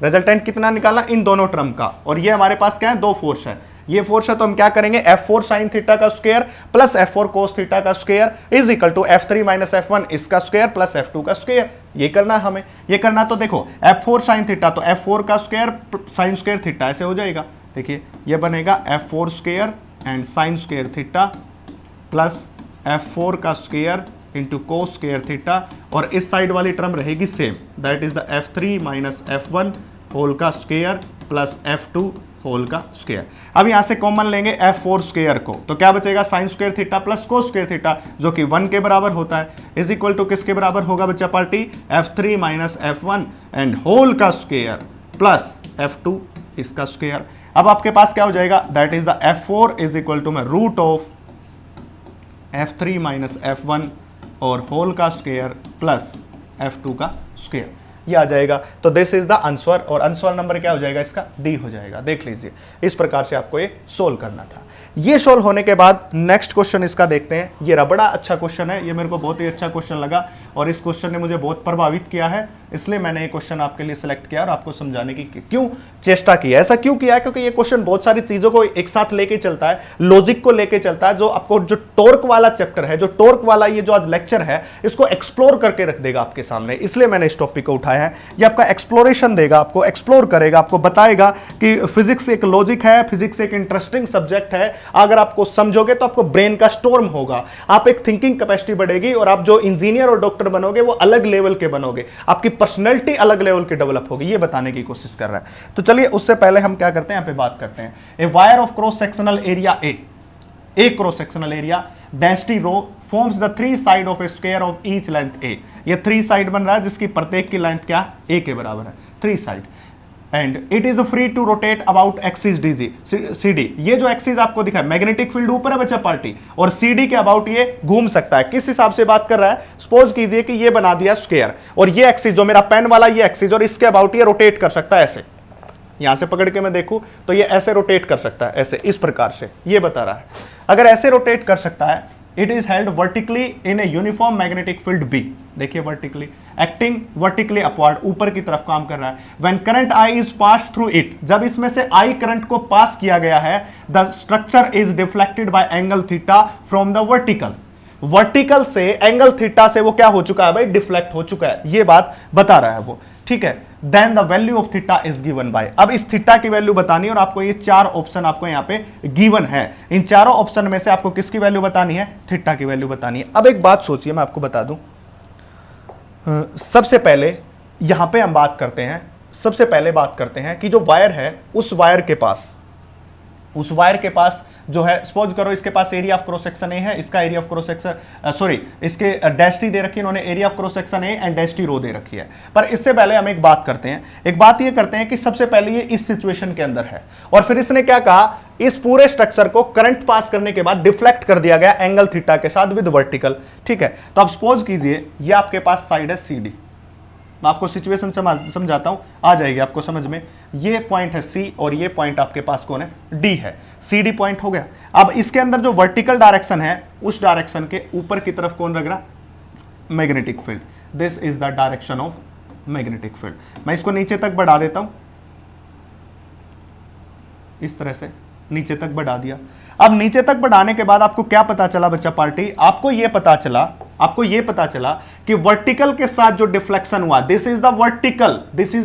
रिजल्टेंट कितना निकालना? इन दोनों टर्म का। और ये हमारे पास क्या है? दो फोर्स है। ये फोर्स है तो हम क्या करेंगे? F4 साइन थीटा का square plus F4 cos theta का square is equal to F3 minus F1 इसका स्क्वायर प्लस F2 का स्क्वायर। ये करना हमें। ये करना तो देखो F4 साइन थीटा तो F4 का स्क्वायर साइन स्क्वायर थीटा ऐसे हो जाएगा। देखिए ये बनेगा F4 square and sine square theta plus F4 का square into cos square theta, और इस साइड वाली टर्म रहेगी same, that is the F3 minus F1 whole का स्क्वायर प्लस F2 होल का स्क्वायर। अब यहां से कॉमन लेंगे F4 स्क्वायर को, तो क्या बचेगा? Sign square theta plus cos square theta जो कि 1 के बराबर होता है, इज इक्वल टू किसके बराबर होगा बच्चा party? F3 minus F1 and whole का स्क्वायर प्लस F2 इसका स्क्वायर। अब आपके पास क्या हो जाएगा? That is the F4 is equal to में root of F3 minus F1 और होल का स्क्वायर प्लस F2 का स्क्वायर। ये आ जाएगा। तो दिस इज द आंसर, और आंसर नंबर क्या हो जाएगा इसका? डी हो जाएगा। देख लीजिए, इस प्रकार से आपको ये सोल्व करना था। ये सोल्व होने के बाद नेक्स्ट क्वेश्चन इसका देखते हैं। ये बड़ा अच्छा क्वेश्चन है, ये मेरे को बहुत ही अच्छा क्वेश्चन लगा और इस क्वेश्चन ने मुझे बहुत प्रभावित किया है, इसलिए मैंने ये क्वेश्चन आपके लिए सिलेक्ट किया और आपको समझाने की क्यों चेष्टा की है। ऐसा क्यों किया है? क्योंकि ये क्वेश्चन बहुत सारी चीजों को एक साथ लेके चलता है, लॉजिक को लेके चलता है, जो आपको जो टॉर्क वाला चैप्टर है, जो टॉर्क वाला ये जो आज लेक्चर है, इसको एक्सप्लोर करके रख देगा आपके सामने। इसलिए मैंने इस टॉपिक को उठाया है। ये आपका एक्सप्लोरेशन देगा, आपको एक्सप्लोर करेगा, आपको बताएगा कि फिजिक्स एक लॉजिक है, फिजिक्स एक इंटरेस्टिंग सब्जेक्ट है। अगर आपको समझोगे तो आपको ब्रेन का स्टॉर्म होगा, आप एक थिंकिंग कैपेसिटी बढ़ेगी और आप जो इंजीनियर और डॉक्टर बनोगे वो अलग लेवल के बनोगे, आपकी पर्सनैलिटी अलग लेवल की डेवलप होगी। ये बताने की कोशिश कर रहा है। तो चलिए उससे पहले हम क्या करते हैं, यहां पे बात करते हैं। A wire of cross sectional area A cross sectional area density rho forms the 3 side of a square of each length A. ये 3 साइड बन रहा है जिसकी प्रत्येक की लेंथ क्या? ए के बराबर है, 3 side. And it is free to rotate about axis CD। ये जो एक्सिस आपको दिखा है, मैग्नेटिक फील्ड ऊपर है बच्चा पार्टी, और CD के अबाउट ये घूम सकता है। किस हिसाब से बात कर रहा है? सपोज कीजिए कि ये बना दिया स्क्वायर, और ये एक्सिस जो मेरा पेन वाला ये एक्सिस, और इसके अबाउट ये रोटेट कर सकता है ऐसे। यहां से पकड़ के मैं देखूं तो ये ऐसे रोटेट कर सकता है, ऐसे, इस प्रकार से ये बता रहा है। अगर ऐसे रोटेट कर सकता है, it is held vertically in a uniform magnetic field B. देखिए वर्टिकली, एक्टिंग वर्टिकली अपवर्ड, ऊपर की तरफ काम कर रहा है। When current I is pass through it, जब इसमें से I करंट को पास किया गया है, the structure is deflected by angle theta from the vertical. Vertical से एंगल थीटा से वो क्या हो चुका है भाई? डिफ्लेक्ट हो चुका है। ये बात बता रहा है वो, ठीक है। Then the value of theta is given by, अब इस थीटा की वैल्यू बतानी है और आपको ये 4 ऑप्शन आपको यहां पे गिवन है। इन चारों ऑप्शन में से आपको किसकी वैल्यू बतानी है? थीटा की वैल्यू बतानी है। अब एक बात सोचिए, मैं आपको बता दूं, सबसे पहले यहां पे हम बात करते हैं, सबसे पहले बात करते हैं कि जो वायर है, उस वायर के पास जो है, सपोज करो इसके पास area of cross section A है, इसका area of cross section sorry इसके डेंसिटी दे रखी है इन्होंने, area of cross section A and density rho दे रखी है। पर इससे पहले हम एक बात करते हैं, एक बात ये करते हैं कि सबसे पहले ये इस सिचुएशन के अंदर है, और फिर इसने क्या कहा? इस पूरे स्ट्रक्चर को करंट पास करने के बाद डिफ्लेक्ट कर दिया गया एंगल थीटा के साथ विद वर्टिकल, ठीक है। तो अब सपोज कीजिए ये आपके पास साइड है CD, मैं आपको सिचुएशन समझाता हूं, आ जाएगी आपको समझ में। ये पॉइंट है C और ये पॉइंट आपके पास कौन है? D है। CD पॉइंट हो गया। अब इसके अंदर जो वर्टिकल डायरेक्शन है, उस डायरेक्शन के ऊपर की तरफ कौन लग रहा? Magnetic field. This is the direction of magnetic field. मैं इसको नीचे तक बढ़ा देता हूं, इस तरह से नीचे तक बढ़ा दिया। अब नीचे तक बढ़ाने के बाद आपको क्या पता चला बच्चा पार्टी? आपको ये पता चला कि वर्टिकल के साथ जो डिफ्लेक्शन हुआ, दिस इज द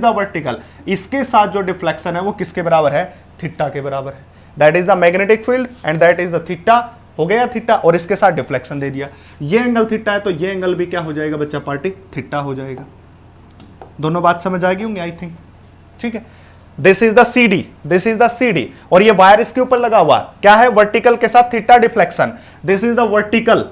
वर्टिकल, इसके साथ जो डिफ्लेक्शन है वो किसके बराबर है? थीटा के बराबर है। That is the magnetic field and that is the theta. हो गया थीटा, और इसके साथ डिफ्लेक्शन दे दिया। ये एंगल थीटा है तो ये एंगल भी क्या हो जाएगा बच्चा पार्टी? थीटा हो जाएगा। दोनों बात समझ आ गई होंगी आई थिंक, ठीक है। दिस इज द CD, और ये वायर इसके ऊपर लगा हुआ क्या है? वर्टिकल के साथ theta deflection. This is the vertical,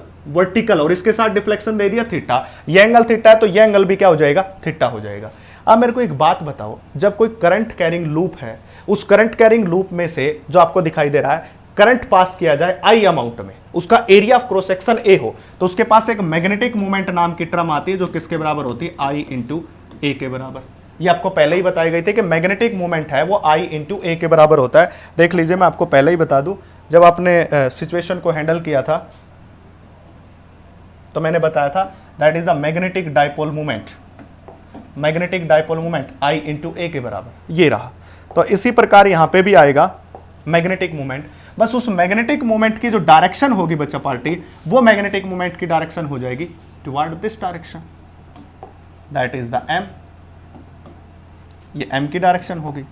और इसके साथ डिफ्लेक्शन दे दिया थीटा। ये एंगल थीटा है तो ये एंगल भी क्या हो जाएगा? थीटा हो जाएगा। अब मेरे को एक बात बताओ, जब कोई करंट कैरिंग लूप है, उस करंट कैरिंग लूप में से जो आपको दिखाई दे रहा है, करंट पास किया जाए I अमाउंट में, उसका area of cross section A हो, तो उसके पास एक मैग्नेटिक मोमेंट नाम की टर्म आती है जो किसके बराबर होती है? I इंटू A के बराबर। ये आपको पहले ही बताई गई थी कि मैग्नेटिक मोमेंट है वो I इंटू ए के बराबर होता है। देख लीजिए, मैं आपको पहले ही बता दूं, जब आपने सिचुएशन को हैंडल किया था तो मैंने बताया था that is the magnetic dipole moment, magnetic dipole moment I into A के बराबर ये रहा। तो इसी प्रकार यहां पे भी आएगा मैग्नेटिक मोमेंट, बस उस मैग्नेटिक मोमेंट की जो डायरेक्शन होगी बच्चा पार्टी, वो मैग्नेटिक मोमेंट की डायरेक्शन हो जाएगी toward this direction, that is the m, ये m की डायरेक्शन होगी।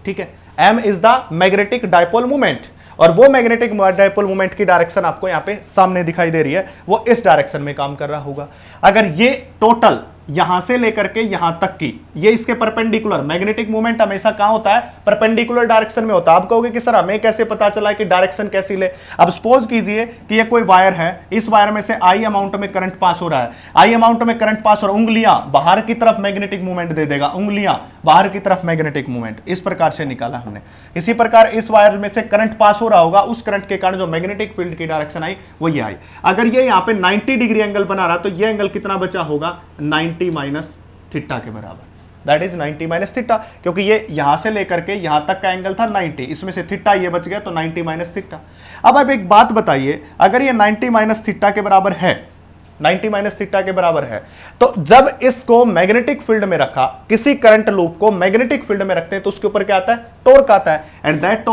ठीक है, m is the magnetic dipole moment, और वो मैग्नेटिक डाइपोल मोमेंट की डायरेक्शन आपको यहां पे सामने दिखाई दे रही है, वो इस डायरेक्शन में काम कर रहा होगा। अगर ये टोटल यहां से लेकर के यहां तक की ये इसके परपेंडिकुलर, मैग्नेटिक मोमेंट हमेशा कहां होता है, परपेंडिकुलर डायरेक्शन में होता है। आप कहोगे कि सर हमें कैसे पता चला कि डायरेक्शन कैसी ले। अब सपोज कीजिए कि ये कोई वायर है, इस वायर में से आई अमाउंट में करंट पास हो रहा है, आई अमाउंट में करंट पास हो रहा है, उंगलियां बाहर की तरफ मैग्नेटिक मूवमेंट दे देगा, उंगलियां बाहर की तरफ मैग्नेटिक मूवमेंट, इस प्रकार से निकाला हमने। इसी प्रकार इस वायर में से करंट पास हो रहा होगा, उस करंट के कारण जो मैग्नेटिक फील्ड की डायरेक्शन आई वो ये आई। अगर ये यहां पे 90 डिग्री एंगल बना रहा तो ये एंगल कितना बचा होगा, 90 माइनस थीटा के बराबर, दैट इज 90 माइनस थीटा, क्योंकि ये यहां से लेकर के यहां तक का एंगल था 90, इसमें से थीटा ये बच गया तो 90 माइनस थीटा। अब एक बात बताइए, अगर ये 90 माइनस थीटा के बराबर है, 90 माइनस थीटा के बराबर है, तो जब इसको मैग्नेटिक फील्ड में रखा, किसी करंट लूप को मैग्नेटिक फील्ड में रखते हैं तो उसके ऊपर क्या आता है, टॉर्क आता है, and that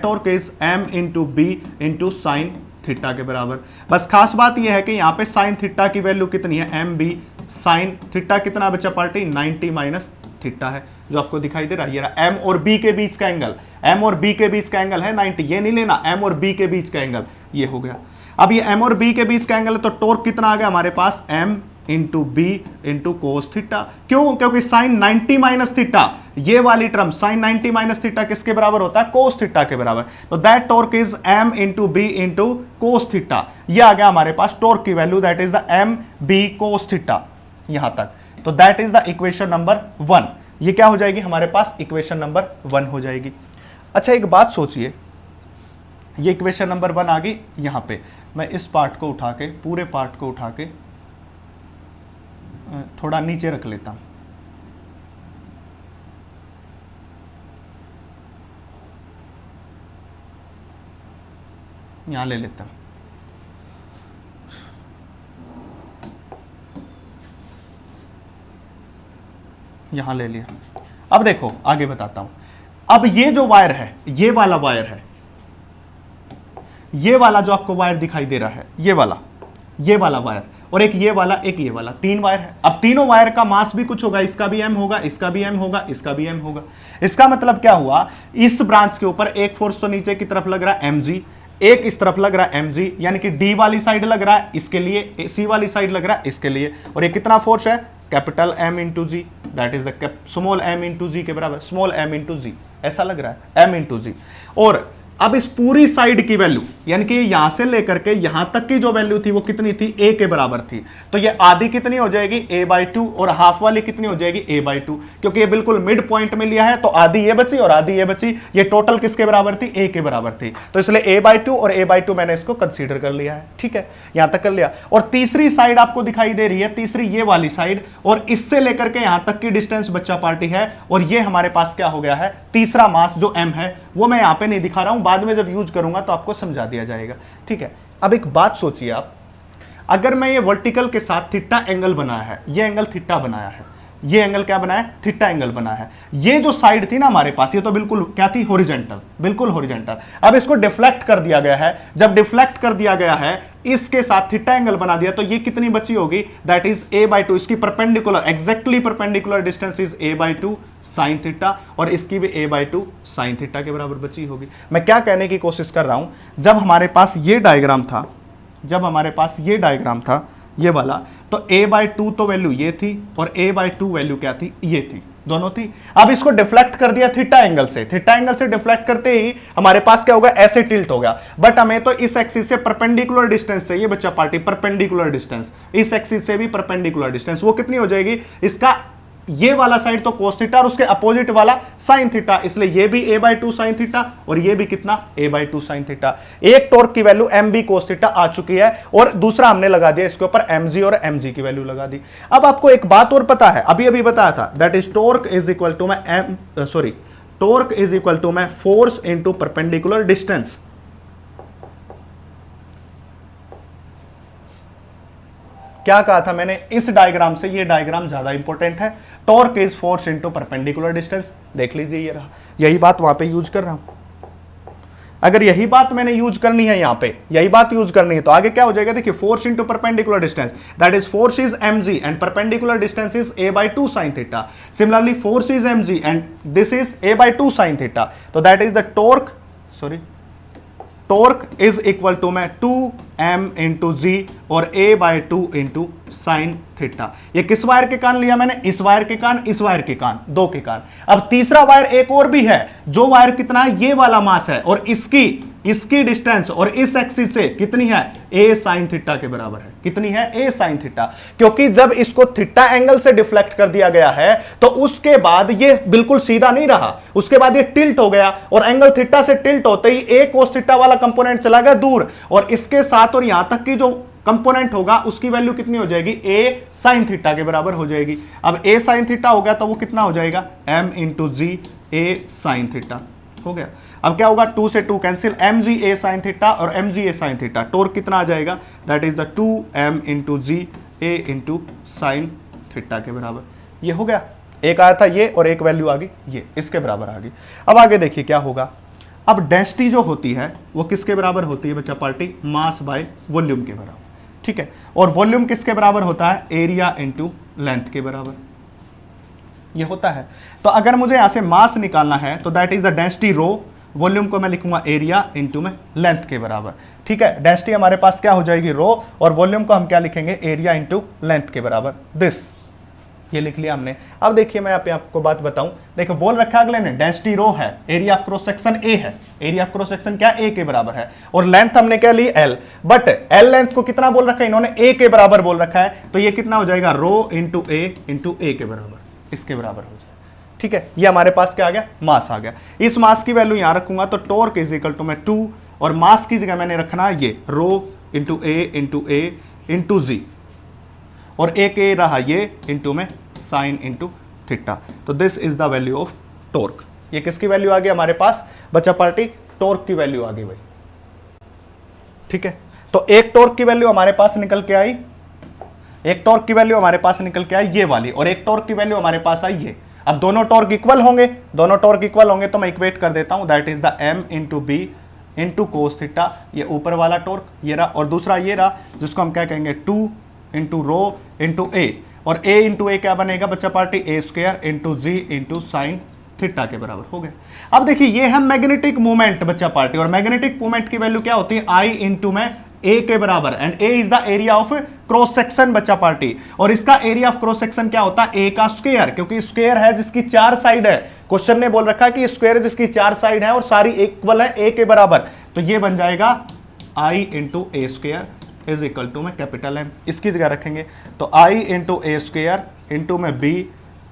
torque is m into B into sine theta के बराबर। बस खास बात यह है कि यहां पे साइन थीटा की वैल्यू कितनी है, एम बी साइन थीटा कितना बचा पार्टी, 90 माइनस थीटा है, जो आपको दिखाई दे रहा है। ये रहा m और b के बीच का एंगल, m और b के बीच का एंगल है 90, ये नहीं लेना, m और b के बीच का एंगल ये हो गया। अब ये m और b के बीच का एंगल है तो टॉर्क कितना आ गया हमारे पास, m into B into cos theta. क्यों, क्योंकि साइन 90 माइनस थीटा, ये वाली टर्म साइन 90 माइनस थीटा किसके बराबर होता है, कोस थीटा के बराबर। तो that torque is m into B into cos theta, ये आ गया हमारे पास टॉर्क की value, that is the m b cos theta यहां तक। तो that is the equation number 1, ये क्या हो जाएगी हमारे पास, इक्वेशन नंबर 1 हो जाएगी। अच्छा एक बात सोचिए, ये इक्वेशन नंबर 1 आ गई, यहां पे मैं इस पार्ट को उठा के, पूरे पार्ट को उठा के थोड़ा नीचे रख लेता हूं, यहां ले लेता हूं, यहां ले लिया। अब देखो आगे बताता हूं। अब ये जो वायर है, ये वाला वायर है, ये वाला जो आपको वायर दिखाई दे रहा है, ये वाला वायर, और एक ये वाला, एक ये वाला, 3 वायर है। अब तीनों वायर का मास भी कुछ होगा, इसका भी m होगा, इसका भी m होगा, इसका भी m होगा। इसका मतलब क्या हुआ, इस ब्रांच के ऊपर एक फोर्स तो नीचे की तरफ लग रहा है mg, एक इस तरफ लग रहा है mg, यानी कि d वाली साइड लग रहा है इसके लिए, c वाली साइड लग रहा है इसके लिए, और ये कितना फोर्स है, capital M into G, that is the small m into G के बराबर, स्मॉल m इंटू जी, ऐसा लग रहा है m इंटू जी। और अब इस पूरी साइड की वैल्यू, यानी कि यहां से लेकर के यहां तक की जो वैल्यू थी वो कितनी थी, a के बराबर थी। तो ये आधी कितनी हो जाएगी, a/2, और हाफ वाली कितनी हो जाएगी, a/2, क्योंकि ये बिल्कुल मिड पॉइंट में लिया है तो आधी ये बची और आधी ये बची, ये टोटल किसके बराबर थी, a के बराबर थी। तो इसलिए a/2 और a/2 मैंने इसको कंसीडर कर लिया है, ठीक है, यहां तक कर लिया। और तीसरी साइड आपको दिखाई दे रही है, तीसरी ये वाली साइड, और इससे लेकर के यहां तक की डिस्टेंस बच्चा पार्टी है, और ये हमारे पास क्या हो गया है, तीसरा मास जो m है, वो मैं यहां पे नहीं दिखा रहा हूं, बाद में जब यूज करूंगा तो आपको समझा दिया जाएगा, ठीक है। अब एक बात सोचिए आप, अगर मैं ये वर्टिकल के साथ थीटा एंगल बनाया है, ये एंगल थीटा बनाया है, ये एंगल क्या बनाया है, थीटा एंगल बनाया है, ये जो साइड थी ना हमारे पास, ये तो बिल्कुल क्या थी, हॉरिजॉन्टल, बिल्कुल हॉरिजॉन्टल। अब इसको डिफ्लेक्ट कर दिया गया है, जब डिफ्लेक्ट कर दिया गया है, इसके साथ थीटा एंगल बना दिया, तो ये कितनी बची होगी, दैट इज a/2, इसकी perpendicular, exactly perpendicular distance is a/2 sine theta, और इसकी भी a/2 साइन थीटा के बराबर बची होगी। मैं क्या कहने की कोशिश कर रहा हूं, जब हमारे पास ये डायग्राम था, जब हमारे पास ये डायग्राम था, ये वाला, तो a/2 तो वैल्यू ये थी, और a/2 वैल्यू क्या थी, ये थी, दोनों थी। अब इसको डिफ्लेक्ट कर दिया थीटा एंगल से, थीटा एंगल से डिफ्लेक्ट करते ही हमारे पास क्या होगा, ऐसे टिल्ट हो गया। बट हमें तो इस एक्सिस से परपेंडिकुलर डिस्टेंस चाहिए बच्चा पार्टी, परपेंडिकुलर डिस्टेंस, इस एक्सिस से भी परपेंडिकुलर डिस्टेंस, वो कितनी हो जाएगी, इसका ये वाला साइड तो cos थीटा और उसके अपोजिट वाला sin थीटा, इसलिए ये भी a/2 sin थीटा और ये भी कितना a/2 sin थीटा। एक टॉर्क की वैल्यू mb cos थीटा आ चुकी है और दूसरा हमने लगा दिया इसके ऊपर mg और mg की वैल्यू लगा दी। अब आपको एक बात और पता है, अभी अभी बताया था, that is torque is equal to torque is equal to force into perpendicular distance. क्या कहा था मैंने इस डायग्राम से, ये डायग्राम ज्यादा इंपॉर्टेंट है। Torque is force into perpendicular distance, देख लीजिए ये रहा, यही बात वहां पे यूज कर रहा हूं। अगर यही बात मैंने यूज करनी है यहां पे, यही बात यूज करनी है तो आगे क्या हो जाएगा, देखिए force into perpendicular distance, that is force is mg and perpendicular distance is a/2 sin theta. Similarly force is mg and this is a/2 sin theta, तो that is the torque is equal to 2m into G और a/2 into sine theta. ये किस wire के कान लिया मैंने, इस wire के कान, इस वायर के कान, दो के कान। अब तीसरा वायर एक और भी है, जो वायर कितना है, ये वाला मास है और इसकी डिस्टेंस और इस एक्सिस से कितनी है, a sin थीटा के बराबर है। कितनी है, a sin थीटा, क्योंकि जब इसको थीटा एंगल से डिफ्लेक्ट कर दिया गया है तो उसके बाद ये बिल्कुल सीधा नहीं रहा, उसके बाद ये टिल्ट हो गया और एंगल थीटा से टिल्ट होते ही a cos थीटा वाला कंपोनेंट चला गया दूर और इसके साथ और यहां तक की जो कंपोनेंट होगा उसकी वैल्यू कितनी हो जाएगी, a sin थीटा के बराबर हो जाएगी। अब a sin थीटा हो गया तो वो कितना हो जाएगा, m into g a sin theta हो गया। अब क्या होगा, 2 से 2 cancel, mg a sin theta और mg a sin theta, torque कितना आ जाएगा, that is the 2m into g a into sine theta के बराबर। ये हो गया, एक आया था ये और एक वैल्यू आ गई ये, इसके बराबर आ गई। अब आगे देखिए क्या होगा, अब डेंसिटी जो होती है वो किसके बराबर होती है बच्चा पार्टी, मास बाय वॉल्यूम के बराबर, ठीक है। और वॉल्यूम किसके बराबर होता है, एरिया इंटू लेंथ के बराबर ये होता है। तो अगर मुझे यहां से मास निकालना है तो that is the density rho, volume को मैं लिखूंगा एरिया इंटू में लेंथ के बराबर, ठीक है। डेंसिटी हमारे पास क्या हो जाएगी, रो, और वॉल्यूम को हम क्या लिखेंगे, एरिया इंटू लेंथ के बराबर, दिस, ये लिख लिया हमने। अब देखिए मैं आपको बात बताऊं, देखो बोल रखा अगले ने डेंसिटी रो है, area of cross section A है, एरिया ऑफ क्रॉस सेक्शन क्या ए के बराबर है, और लेंथ हमने क्या ली एल, बट एल लेंथ को कितना बोल रखा है इन्होंने, ए के बराबर बोल रखा है, तो ये कितना हो जाएगा, रो इंटू ए के बराबर, इसके बराबर हो जाएगा, ठीक है। ये हमारे पास क्या आ गया, मास आ गया। इस मास की वैल्यू यहां रखूंगा तो टॉर्क इज इक्वल टू 2 और मास की जगह मैंने रखना है ये रो इंटू ए इंटू जी और एक ए रहा ये इंटू में साइन इंटू थीटा, तो this is the value of torque. ये किसकी वैल्यू आ गई हमारे पास बच्चा पार्टी, टॉर्क की वैल्यू आ गई भाई, ठीक है। तो एक टॉर्क की वैल्यू हमारे पास निकल के आई, एक टॉर्क की वैल्यू हमारे पास निकल के आई ये वाली, और एक टॉर्क की वैल्यू हमारे पास आई ये। अब दोनों टॉर्क इक्वल होंगे, दोनों टॉर्क इक्वल होंगे तो मैं इक्वेट कर देता हूं, that is the m into B into cos theta, ये ऊपर वाला टॉर्क ये रहा, और दूसरा ये रहा जिसको हम क्या कहेंगे 2 इंटू रो इंटू ए, और a इंटू ए क्या बनेगा बच्चा party, a square into g into sine theta के बराबर हो गया। अब देखिए ये है मैग्नेटिक मूवमेंट बच्चा पार्टी, और मैग्नेटिक मूवमेंट की वैल्यू क्या होती है, I इंटू में a के बराबर, and a is the area of cross section बच्चा पार्टी, और इसका एरिया ऑफ क्रॉस सेक्शन क्या होता है, a का स्क्वायर, क्योंकि स्क्वायर है जिसकी 4 साइड है, क्वेश्चन ने बोल रखा है कि स्क्वायर जिसकी 4 साइड है और सारी इक्वल है a के बराबर, तो ये बन जाएगा I into a square is equal to में कैपिटल M, इसकी जगह रखेंगे तो I into a square into में b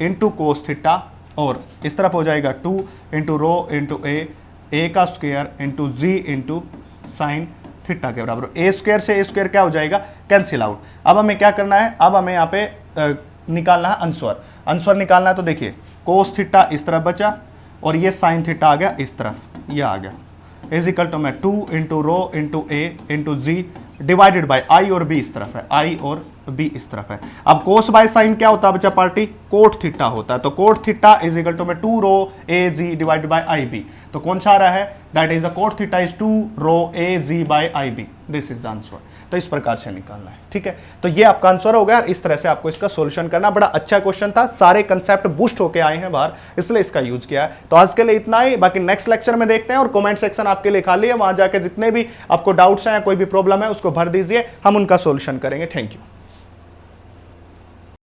इंटू कोस थीटा, और इस तरफ हो जाएगा 2 इंटू रो इंटू ए का square into g into sine theta के बराबर। ए स्क्वायर से ए स्क्वायर क्या हो जाएगा, कैंसिल आउट। अब हमें क्या करना है, अब हमें यहाँ पे निकालना है आंसर, आंसर निकालना है तो देखिए कोस थीटा इस तरफ बचा और ये साइन थीटा आ गया इस तरफ, ये आ गया इज इक्वल टू में 2 into rho into A into G divided by I और बी इस तरफ है, आई और बी इस तरफ है। अब कोस बाय साइन क्या होता है बच्चा पार्टी, कोट थीटा होता है, तो cot theta is equal to में 2 rho a g divided by I B, तो कौन सा आ रहा है, that is the cot theta is 2 rho a g by I B, this is the answer. तो इस प्रकार से निकालना है, ठीक है। तो ये आपका आंसर हो गया, इस तरह से आपको इसका सॉल्यूशन करना। बड़ा अच्छा क्वेश्चन था, सारे कंसेप्ट बूस्ट होके आए हैं बाहर, इसलिए इसका यूज किया है। तो आज के लिए इतना ही, बाकी नेक्स्ट लेक्चर में देखते हैं, और कमेंट सेक्शन आपके लिए खाली है, वहां जाके जितने भी आपको डाउट्स हैं या कोई भी प्रॉब्लम है उसको भर दीजिए, हम उनका सॉल्यूशन करेंगे। Thank you.